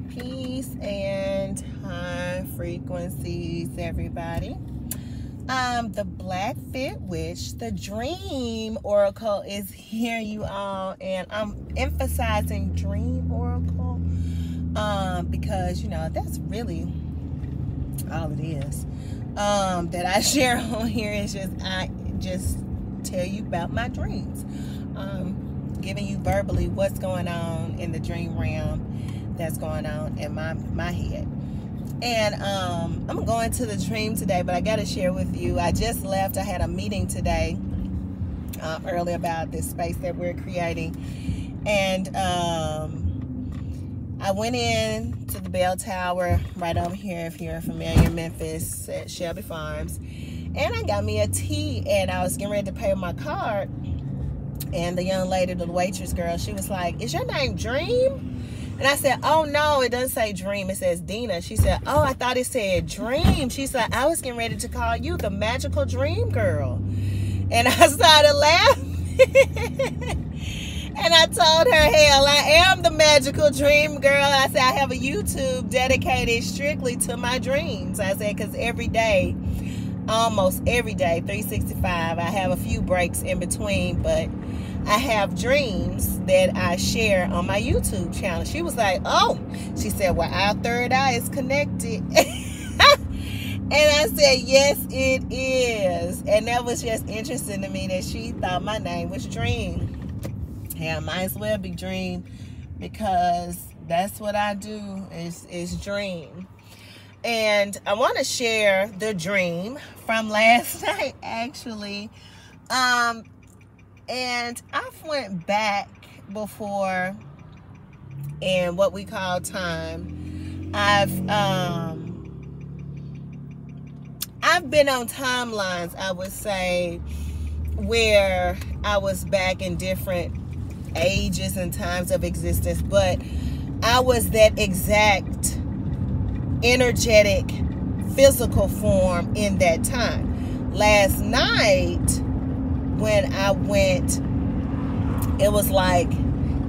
Peace and high frequencies, everybody. The Black Fit Witch, the Dream Oracle is here, you all, and I'm emphasizing Dream Oracle because that's really all it is. That I share on here is I just tell you about my dreams, giving you verbally what's going on in the dream realm that's going on in my head. And I'm going to the dream today, but I got to share with you. I just left. I had a meeting today early about this space that we're creating, and I went in to the bell tower right over here, if you're familiar in Memphis, at Shelby Farms, and I got me a tea, and I was getting ready to pay with my card, and the young lady, the waitress girl, she was like, "Is your name Dream?" And I said, "Oh, no, it doesn't say Dream. It says Dina." She said, "Oh, I thought it said Dream." She said, "I was getting ready to call you the magical dream girl." And I started laughing. And I told her, hell, I am the magical dream girl. I said, I have a YouTube dedicated strictly to my dreams. I said, because every day, almost every day, 365, I have a few breaks in between, but I have dreams that I share on my YouTube channel. She was like, "Oh," she said, "well, our third eye is connected." And I said, "Yes, it is." And that was just interesting to me that she thought my name was Dream. Hey, I might as well be Dream, because that's what I do is dream. And I want to share the dream from last night, actually. And I've went back before in what we call time. I've been on timelines, I would say, where I was back in different ages and times of existence, but I was that exact energetic physical form in that time. Last night when I went, it was like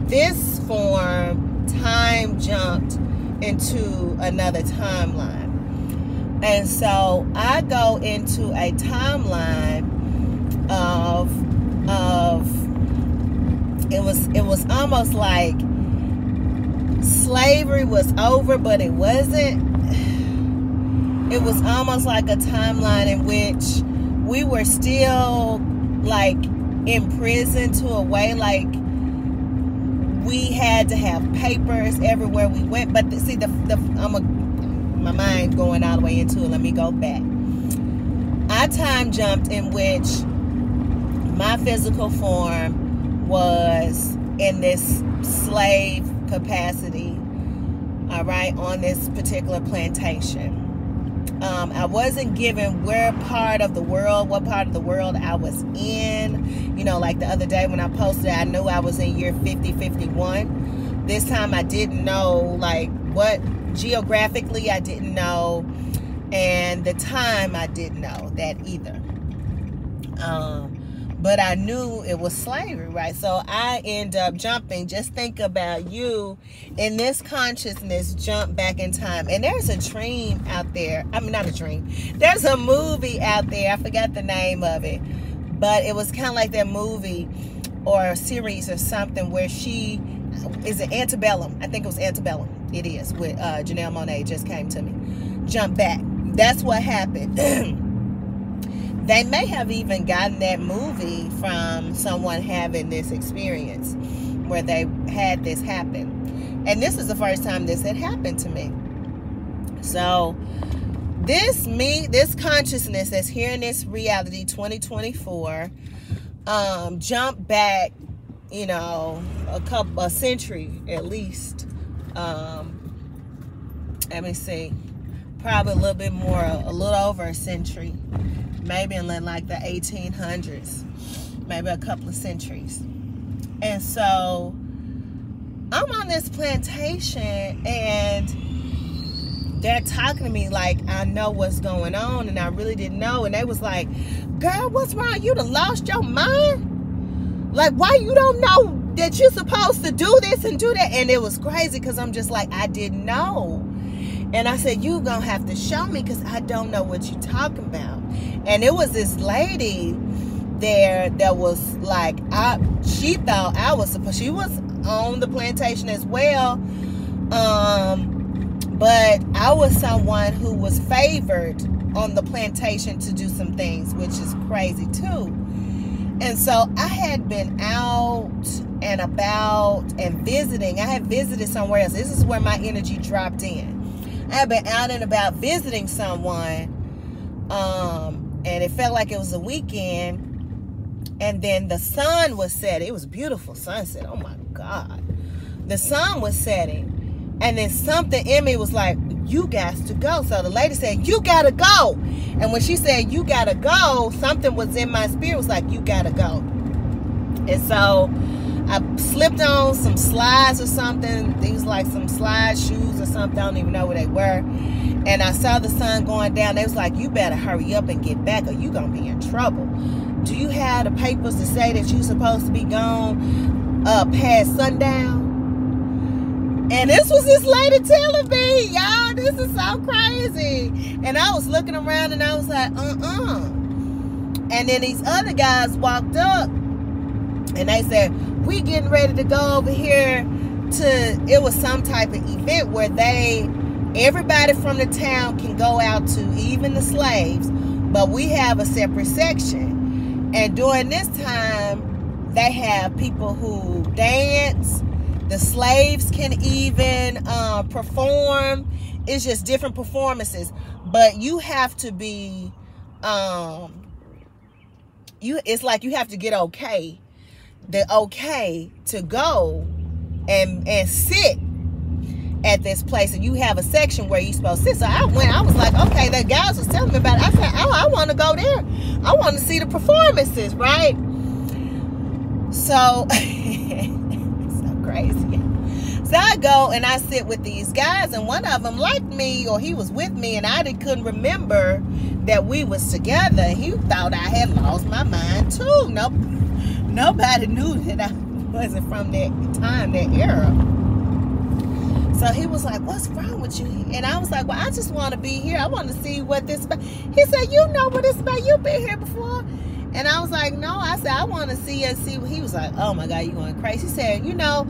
this form time jumped into another timeline. And so I go into a timeline of it was almost like slavery was over, but it wasn't. It was almost like a timeline in which we were still like imprisoned to a way, like we had to have papers everywhere we went. But my mind going all the way into it. Let me go back. I time jumped in which my physical form was in this slave capacity, all right, on this particular plantation. I wasn't given what part of the world I was in. Like the other day when I posted, I knew I was in year 5051. This time I didn't know, like, what geographically I didn't know, and the time I didn't know that either. But I knew it was slavery, right? So I end up jumping. Just think about you in this consciousness, jump back in time. And there's a dream out there. I mean, not a dream. There's a movie out there. I forgot the name of it. But it was kind of like that movie or a series or something where she is it Antebellum. I think it was Antebellum. It is, with Janelle Monáe just came to me. Jump back. That's what happened. They may have even gotten that movie from someone having this experience where they had this happen. And this is the first time this had happened to me. So this consciousness that's here in this reality 2024, jumped back, a century at least. Let me see, probably a little bit more, a little over a century. Maybe in like the 1800s, maybe a couple of centuries. And so I'm on this plantation and they're talking to me like I know what's going on, and I really didn't know. And they was like, "Girl, what's wrong? You done lost your mind? Like, why you don't know that you're supposed to do this and do that. And it was crazy because I'm just like, I didn't know. And I said, you gonna have to show me because I don't know what you're talking about. And it was this lady there that was like, she thought I was supposed, she was on the plantation as well. But I was someone who was favored on the plantation to do some things, which is crazy too. And so I had been out and about and visiting. I had visited somewhere else. This is where my energy dropped in. I had been out and about visiting someone, and it felt like it was a weekend. And then the sun was setting. It was a beautiful sunset. Oh my God. The sun was setting. And then something in me was like, you got to go. So the lady said, you got to go. And when she said, you got to go, something was in my spirit was like, you got to go. And so I slipped on some slides or something. These like some slide shoes or something. I don't even know where they were. And I saw the sun going down. They was like, you better hurry up and get back or you going to be in trouble. Do you have the papers to say that you're supposed to be gone past sundown? And this was this lady telling me, y'all, this is so crazy. And I was looking around and I was like, And then these other guys walked up and they said, we getting ready to go over here to, it was some type of event where everybody from the town can go out to, even the slaves, but we have a separate section. And during this time, they have people who dance. The slaves can even perform. It's just different performances. But you have to be, it's like you have to get okay to go and sit at this place. And you have a section where you're supposed to sit. So I was like, okay, the guys was telling me about it. I said, oh, I want to go there. I want to see the performances, right? So... crazy. So I go and I sit with these guys, and one of them liked me, or he was with me, and I couldn't remember that we was together. He thought I had lost my mind too. Nobody knew that I wasn't from that time, that era. So he was like, what's wrong with you? And I was like, well, I just want to be here. I want to see what this about. He said, you know what it's about. You've been here before. And I was like, no. I said, I want to see and see. He was like, oh my God, you going crazy. He said, you know,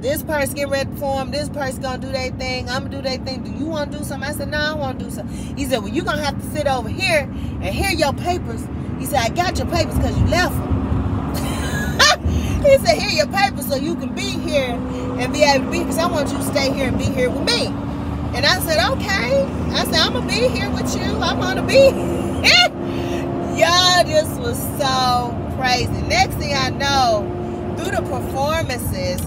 this person getting ready to perform. This person going to do their thing. I'm going to do their thing. Do you want to do something? I said, no, I want to do something. He said, well, you're going to have to sit over here and hear your papers. He said, I got your papers because you left them. He said, hear your papers so you can be here and be able to be, because I want you to stay here and be here with me. And I said, okay. I said, I'm going to be here with you. I'm going to be here. Y'all, this was so crazy. Next thing I know, through the performances,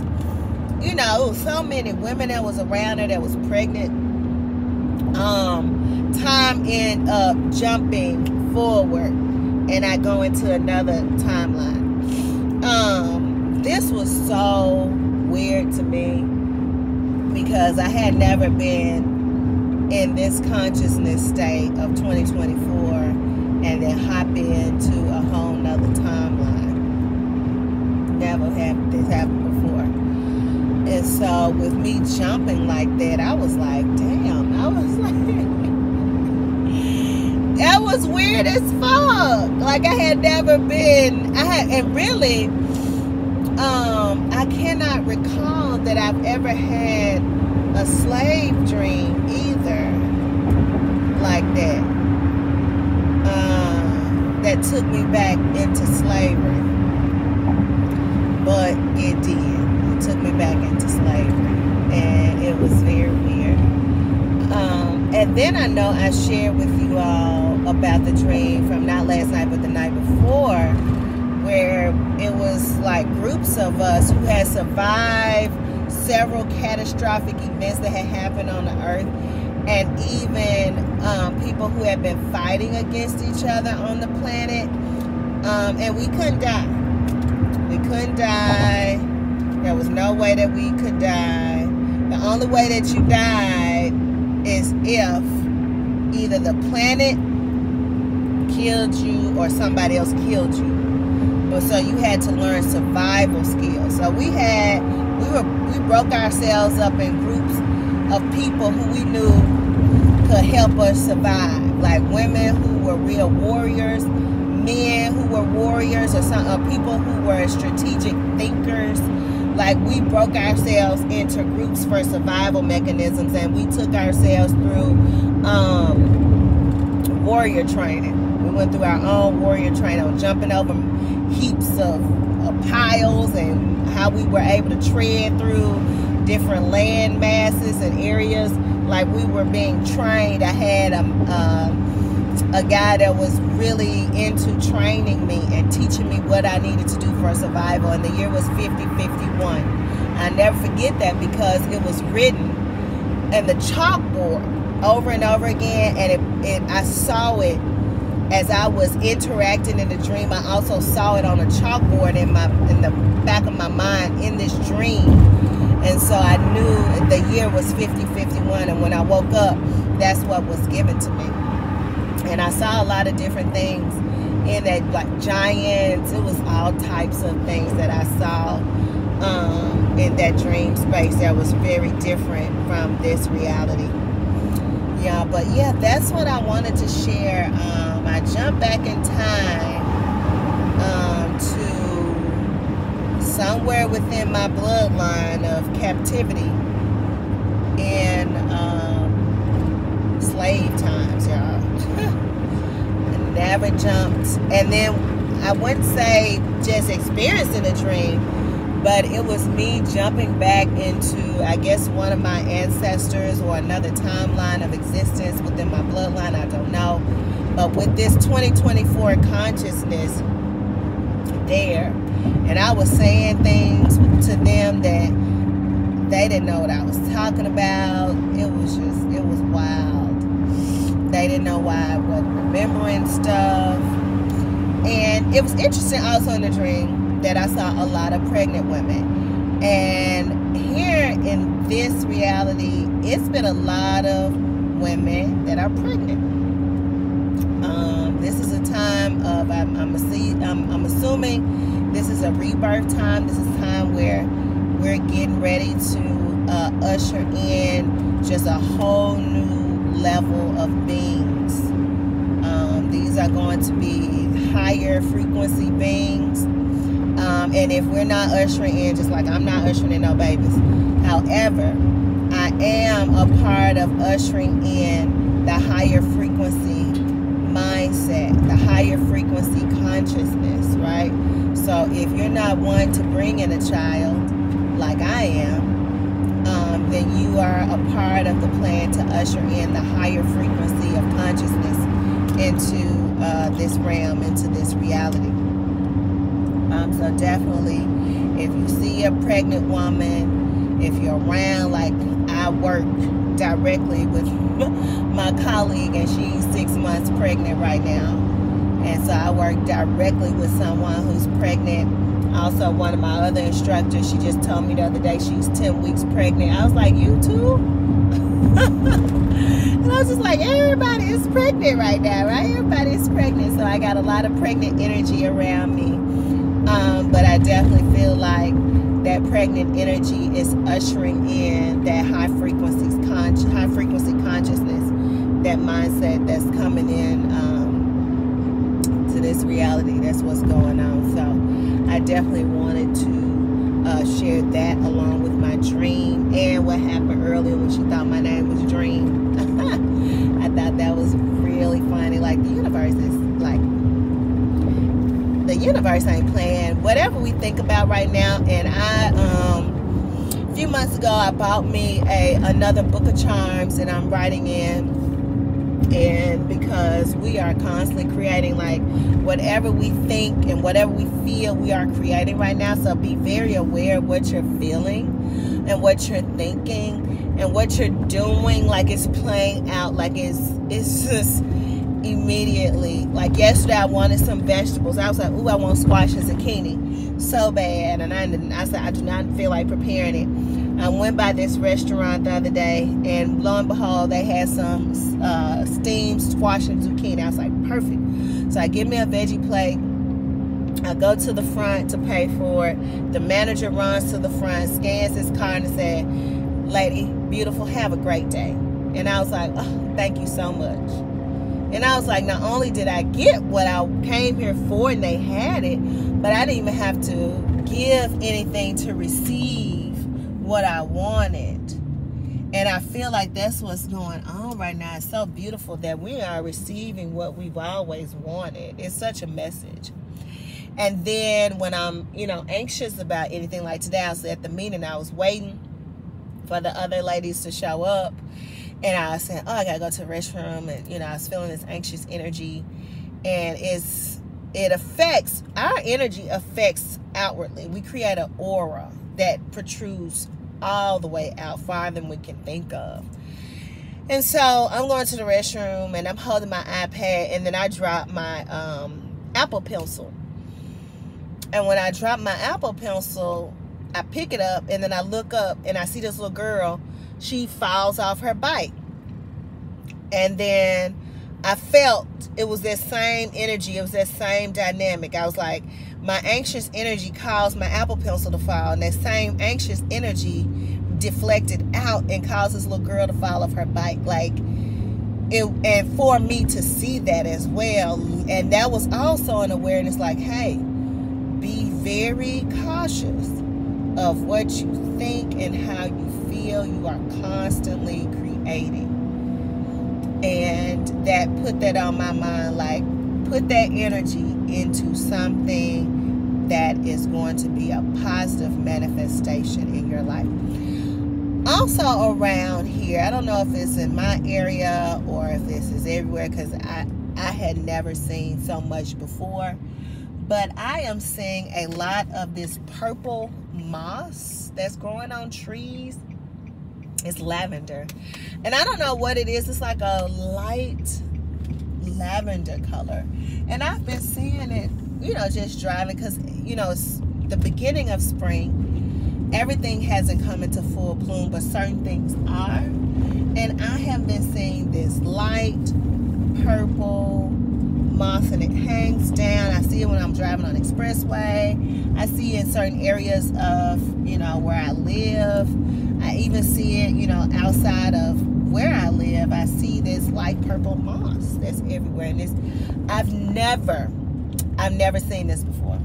you know, so many women that was around her that was pregnant. Time ended up jumping forward, and I go into another timeline. This was so weird to me because I had never been in this consciousness state of 2024 and then hop into a whole nother timeline. Never had this happen before. And so with me jumping like that, I was like, damn. I was like, that was weird as fuck. Like I had never been, and really, I cannot recall that I've ever had a slave dream either like that. That took me back into slavery. But it did. It took me back into slavery. And it was very weird. And then I know I shared with you all about the dream from not last night but the night before, where it was like groups of us who had survived several catastrophic events that had happened on the earth, and even people who had been fighting against each other on the planet, and we couldn't die. We couldn't die. There was no way that we could die. The only way that you died is if either the planet killed you or somebody else killed you. But so you had to learn survival skills. So we broke ourselves up in groups of people who we knew could help us survive. Like women who were real warriors, men who were warriors, or people who were strategic thinkers. Like we broke ourselves into groups for survival mechanisms, and we took ourselves through warrior training. We went through our own warrior training on jumping over heaps of piles, and how we were able to tread through different land masses and areas. Like we were being trained. I had a guy that was really into training me and teaching me what I needed to do for survival, and the year was 5051. I never forget that because it was written in the chalkboard over and over again, and I saw it as I was interacting in the dream. I also saw it on a chalkboard in the back of my mind in this dream. And so I knew the year was 5051, and when I woke up, that's what was given to me. And I saw a lot of different things in that, like giants. It was all types of things that I saw in that dream space that was very different from this reality. Yeah, but yeah, that's what I wanted to share. I jumped back in time to somewhere within my bloodline of captivity in slave times, y'all. Never jumped. And then I wouldn't say just experiencing a dream, but it was me jumping back into, I guess, one of my ancestors or another timeline of existence within my bloodline. I don't know. But with this 2024 consciousness there, and I was saying things to them that they didn't know what I was talking about. It was wild. They didn't know why I wasn't remembering stuff. And it was interesting also in the dream that I saw a lot of pregnant women. And here in this reality, it's been a lot of women that are pregnant. This is a time of, I'm assuming this is a rebirth time. This is a time where we're getting ready to usher in just a whole new level of beings. These are going to be higher frequency beings. And if we're not ushering in, just like I'm not ushering in no babies. However, I am a part of ushering in the higher frequency mindset, the higher frequency consciousness, right? So if you're not one to bring in a child like I am, then you are a part of the plan to usher in the higher frequency of consciousness into this realm, into this reality. So definitely, if you see a pregnant woman, if you're around, like I work directly with my colleague, and she's 6 months pregnant right now, and so I work directly with someone who's pregnant. Also, one of my other instructors, she just told me the other day she's 10 weeks pregnant. I was like, you too? And I was just like, everybody is pregnant right now, right? Everybody is pregnant. So I got a lot of pregnant energy around me. But I definitely feel like that pregnant energy is ushering in that high frequency consciousness, that mindset that's coming in to this reality. That's what's going on. So I definitely wanted to share that along with my dream and what happened earlier when she thought my name was Dream. I thought that was really funny. Like, the universe is like, the universe ain't playing. Whatever we think about right now. And a few months ago, I bought me another book of charms, and I'm writing in. And because we are constantly creating, like, whatever we think and whatever we feel, we are creating right now. So be very aware of what you're feeling and what you're thinking and what you're doing. Like, it's playing out. Like, it's just immediately. Like, yesterday I wanted some vegetables. I was like, ooh, I want squash and zucchini so bad, and I said I do not feel like preparing it. I went by this restaurant the other day, and lo and behold, they had some steamed squash and zucchini. I was like, perfect. So I get me a veggie plate, I go to the front to pay for it. The manager runs to the front, scans his card, and said, "Lady, beautiful, have a great day." And I was like, "Oh, thank you so much." And I was like, not only did I get what I came here for and they had it, but I didn't even have to give anything to receive what I wanted. And I feel like that's what's going on right now. It's so beautiful that we are receiving what we've always wanted. It's such a message. And then when I'm, anxious about anything, like today, I was at the meeting, I was waiting for the other ladies to show up. And I was saying, oh, I got to go to the restroom. And, I was feeling this anxious energy. And our energy affects outwardly. We create an aura that protrudes all the way out, farther than we can think of. And so I'm going to the restroom and I'm holding my iPad, and then I drop my Apple Pencil. And when I drop my Apple Pencil, I pick it up, and then I look up and I see this little girl. She falls off her bike. And then I felt it was that same energy. It was that same dynamic. I was like, my anxious energy caused my Apple Pencil to fall. And that same anxious energy deflected out and caused this little girl to fall off her bike. And for me to see that as well. And that was also an awareness like, hey, be very cautious of what you think and how you feel. You are constantly creating. And that put that on my mind, like, put that energy into something that is going to be a positive manifestation in your life. Also around here, I don't know if it's in my area or if this is everywhere, because I had never seen so much before, but I am seeing a lot of this purple moss that's growing on trees. It's lavender. And I don't know what it is. It's like a light lavender color. And I've been seeing it, just driving, because, it's the beginning of spring. Everything hasn't come into full bloom, but certain things are. And I have been seeing this light purple moss, and it hangs down. I see it when I'm driving on the expressway. I see it in certain areas of, where I live. I even see it, outside of where I live. I see this light purple moss that's everywhere. And I've never seen this before.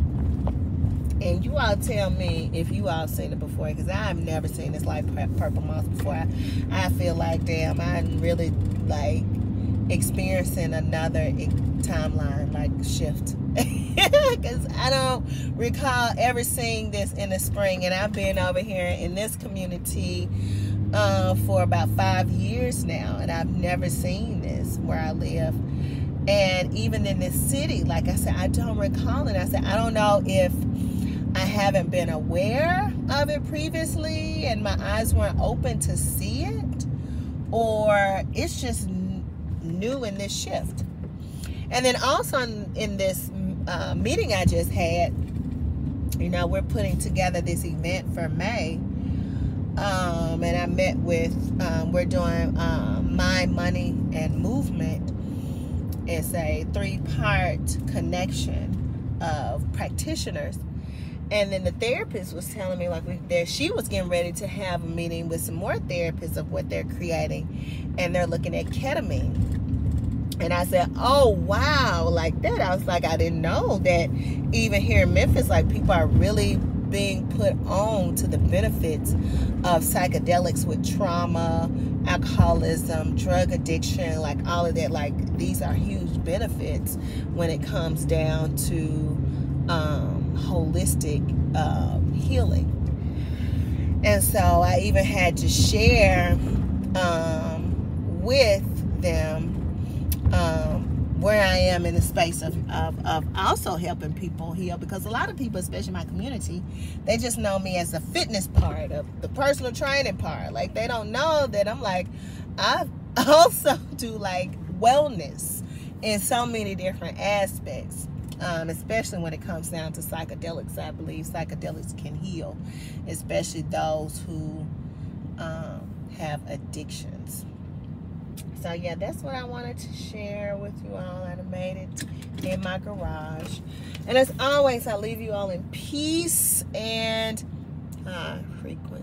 And you all tell me if you all seen it before, because I've never seen this light purple moss before. I feel like, damn, I'm really experiencing another timeline shift. Because I don't recall ever seeing this in the spring. And I've been over here in this community for about 5 years now, and I've never seen this where I live. And even in this city, like I said, I don't recall it. I said, I don't know if I haven't been aware of it previously and my eyes weren't open to see it, or it's just new in this shift. And then also in this meeting I just had, we're putting together this event for May. And I met with, we're doing Mind, Money, and Movement. It's a 3-part connection of practitioners. And then the therapist was telling me, she was getting ready to have a meeting with some more therapists of what they're creating. And they're looking at ketamine. And I said, oh, wow, like that. I was like, I didn't know that even here in Memphis, people are really being put on to the benefits of psychedelics with trauma, alcoholism, drug addiction, all of that. These are huge benefits when it comes down to holistic healing. And so I even had to share with them where I am in the space of also helping people heal, because a lot of people, especially my community, they just know me as the fitness part of the personal training part. They don't know that I also do wellness in so many different aspects, especially when it comes down to psychedelics. I believe psychedelics can heal, especially those who have addictions. So yeah, that's what I wanted to share with you all. I made it in my garage. And as always, I leave you all in peace and high frequency.